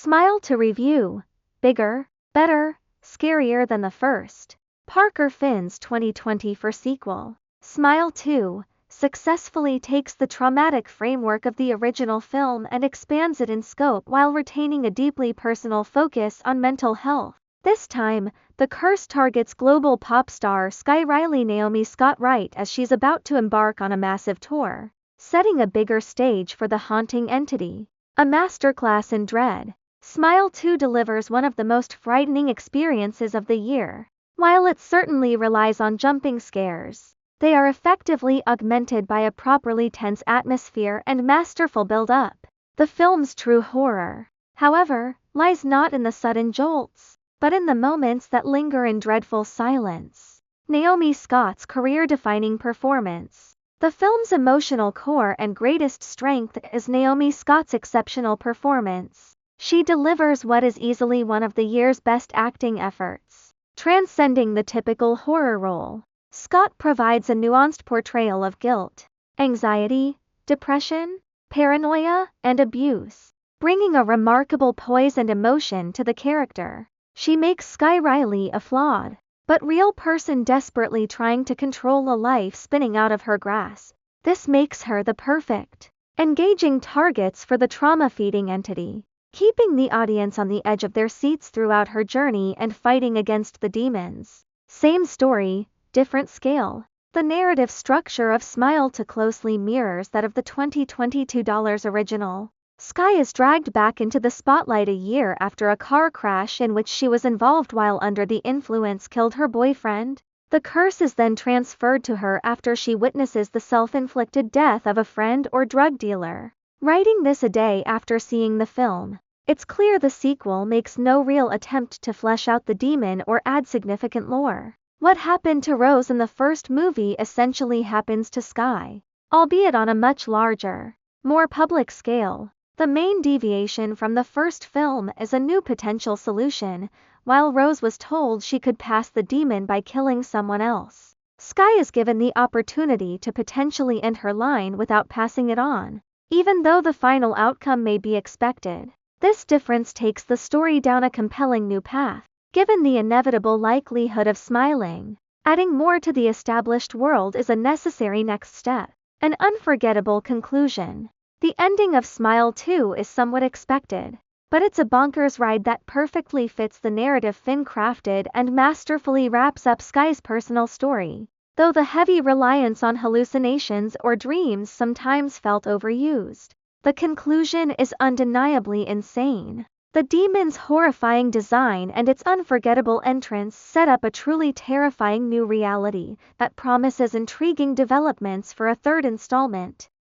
Smile to review. Bigger, better, scarier than the first. Parker Finn's 2020 sequel. Smile 2 successfully takes the traumatic framework of the original film and expands it in scope while retaining a deeply personal focus on mental health. This time, the curse targets global pop star Sky Riley Naomi Scott right as she's about to embark on a massive tour, setting a bigger stage for the haunting entity. A masterclass in dread. Smile 2 delivers one of the most frightening experiences of the year. While it certainly relies on jumping scares, they are effectively augmented by a properly tense atmosphere and masterful build-up. The film's true horror, however, lies not in the sudden jolts, but in the moments that linger in dreadful silence. Naomi Scott's career-defining performance. The film's emotional core and greatest strength is Naomi Scott's exceptional performance. She delivers what is easily one of the year's best acting efforts, transcending the typical horror role. Scott provides a nuanced portrayal of guilt, anxiety, depression, paranoia, and abuse, bringing a remarkable poise and emotion to the character. She makes Sky Riley a flawed, but real person desperately trying to control a life spinning out of her grasp. This makes her the perfect, engaging targets for the trauma-feeding entity, keeping the audience on the edge of their seats throughout her journey and fighting against the demons. Same story, different scale. The narrative structure of Smile 2 closely mirrors that of the 2022 original. Sky is dragged back into the spotlight a year after a car crash in which she was involved while under the influence killed her boyfriend. The curse is then transferred to her after she witnesses the self-inflicted death of a friend or drug dealer. Writing this a day after seeing the film, it's clear the sequel makes no real attempt to flesh out the demon or add significant lore. What happened to Rose in the first movie essentially happens to Sky, albeit on a much larger, more public scale. The main deviation from the first film is a new potential solution. While Rose was told she could pass the demon by killing someone else, Sky is given the opportunity to potentially end her line without passing it on, even though the final outcome may be expected. This difference takes the story down a compelling new path, given the inevitable likelihood of smiling. Adding more to the established world is a necessary next step. An unforgettable conclusion. The ending of Smile 2 is somewhat expected, but it's a bonkers ride that perfectly fits the narrative Finn crafted and masterfully wraps up Sky's personal story, though the heavy reliance on hallucinations or dreams sometimes felt overused. The conclusion is undeniably insane. The demon's horrifying design and its unforgettable entrance set up a truly terrifying new reality that promises intriguing developments for a third installment.